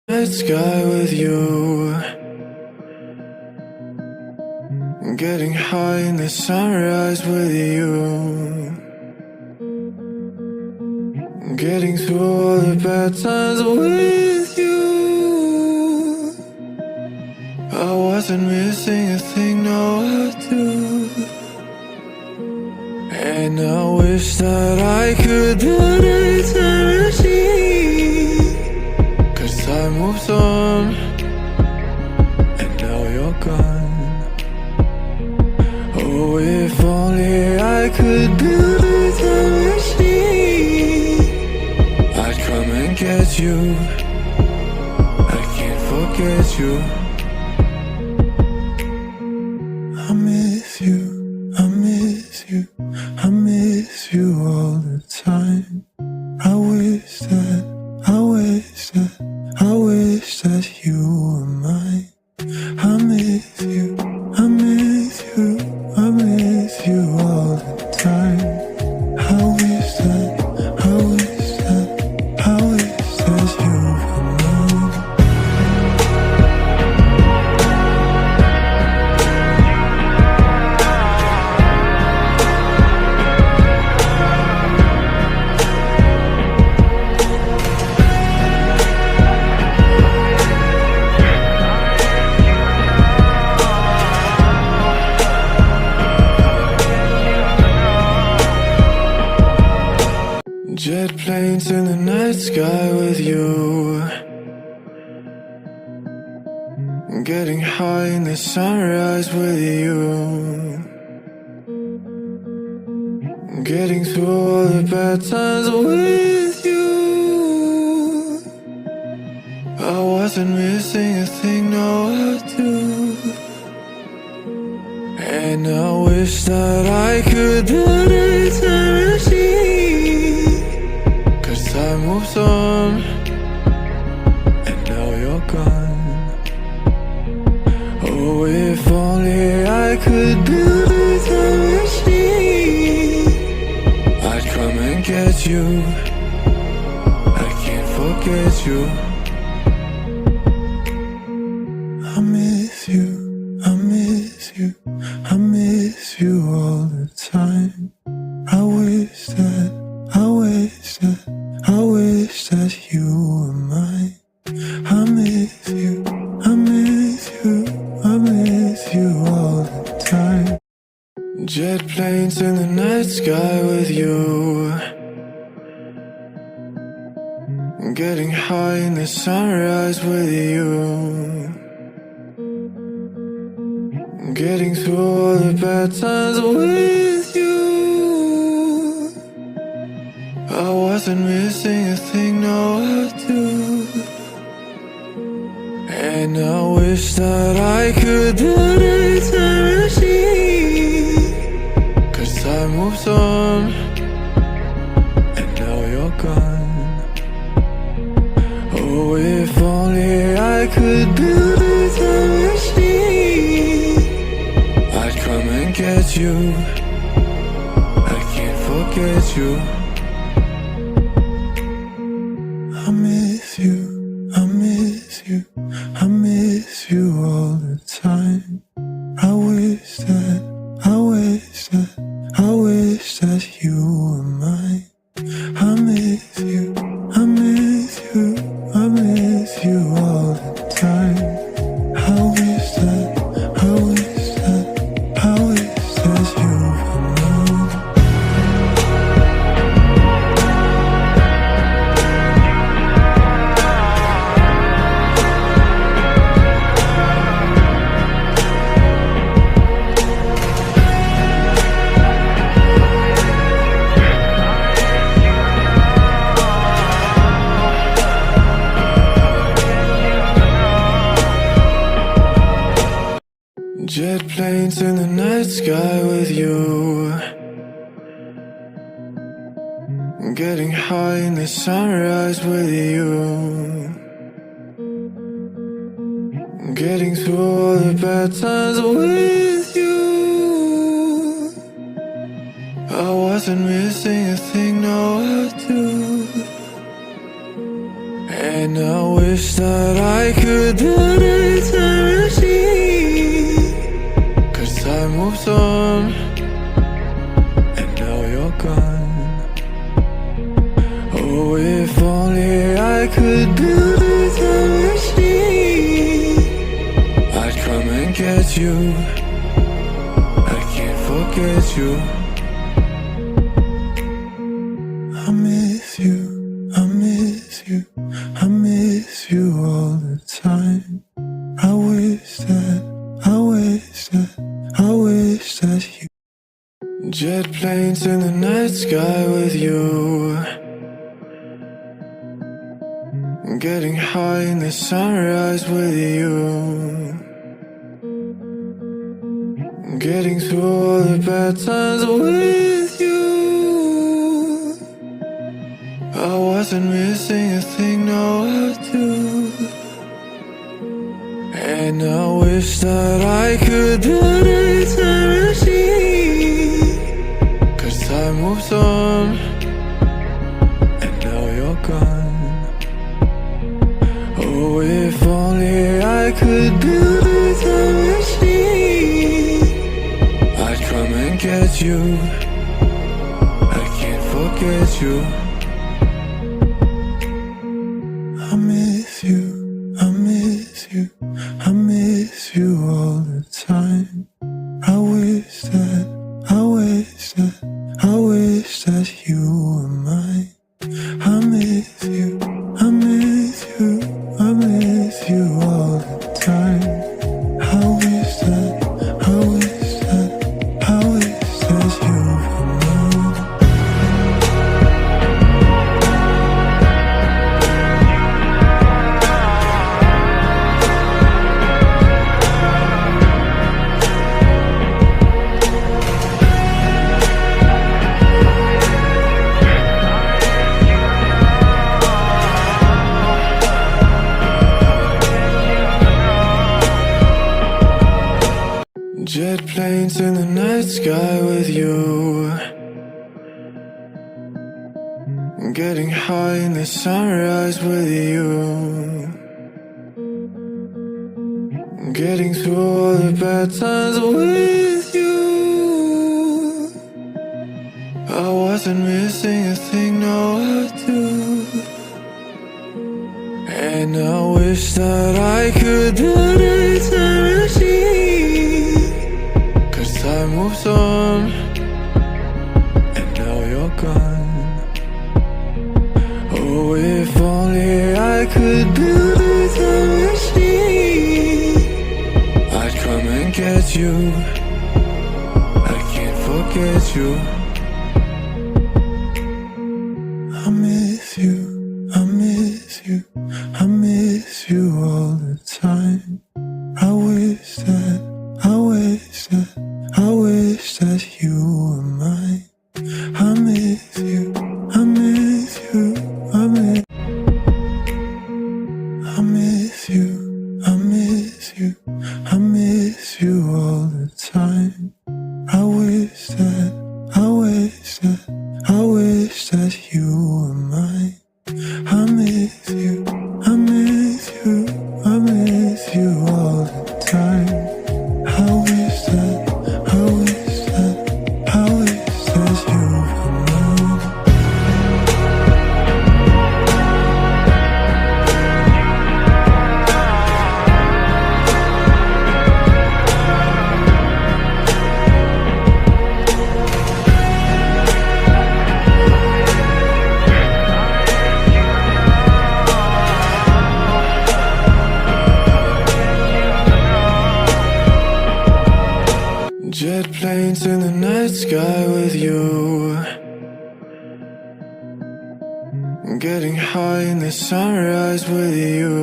Night sky with you, getting high in the sunrise with you, getting through all the bad times with you. I wasn't missing a thing, no I do. And I wish that I could build a time machine, 'cause time moves on, and now you're gone. Oh, if only I could build a time machine, I'd come and get you. I can't forget you. I miss you, I miss you, I miss you all the time. I wish that you were mine. I miss you, I miss you, I miss you all the time. I wish that you were mine. Jet planes in the night sky with you, getting high in the sunrise with you, getting through all the bad times with you. I wasn't missing a thing, no I do. And I wish that I could build a time machine, 'cause time moves on, and now you're gone. Oh, if only I could build a time machine, I'd come and get you. I can't forget you. I miss you, I miss you, I miss you all the time. I wish that you were mine. I miss you, I miss you, I miss you all the time. Jet planes in the night sky with you, getting high in the sunrise with you, getting through all the bad times with you. I wasn't missing a thing, no I do. And I wish that I could build a time machine, 'cause time moves on, and now you're gone. Oh, if only I could build a time machine, I'd come and get you. I can't forget you. I miss you, I miss you, I miss you all the time. I wish that you were mine. I miss you, I miss you, I miss you all the time. I wish that you were mine. Jet planes in the night sky with you, getting high in the sunrise with you, getting through all the bad times with you. I wasn't missing a thing, no I do. And I wish wish that I could build a time machine, 'cause time moves on, and now you're gone. Oh, if only I could build a time machine, I'd come and get you. I can't forget you. I miss you, I miss you, I miss you all the time. I wish that you. Jet planes in the night sky with you, getting high in the sunrise with you, getting through all the bad times with you. I wasn't missing a thing, no I do. And I wish that I could build a time machine, 'cause time moves on, and now you're gone. Oh, if only I could build a time machine, I'd come and get you. I can't forget you. I miss you, I miss you, I miss you all the time. I wish that you were mine. I miss you, I miss you, I miss you all the time. I wish that you were mine. Jet planes in the night sky with you, getting high in the sunrise with you, getting through all the bad times with you. I wasn't missing a thing, no I do. And I wish that I could build a time machine, 'cause time moves on, and now you're gone. Oh, if only I could build a time machine, I'd come and get you. I can't forget you. I miss you, I miss you, I miss you all the time. I wish that you were mine. I miss you, I miss you, I miss you, I miss you, I miss you all the time. I wish that you were mine. I miss you, I miss you, I miss you all the time. I wish that you were mine. Jet planes in the night sky with you, getting high in the sunrise with you,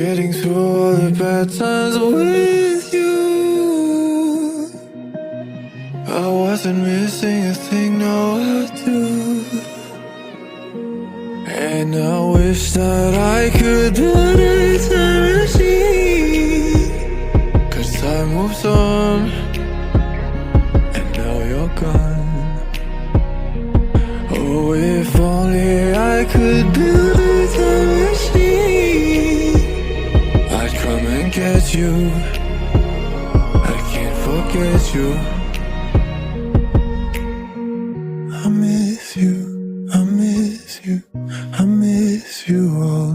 getting through all the bad times with you. I wasn't missing a thing, no I do. And I wish that I could build a time machine, 'cause time moves on, and now you're gone. Oh, if only I could could build a time machine, I'd come and get you. I can't forget you. I miss you, I miss you, I miss you all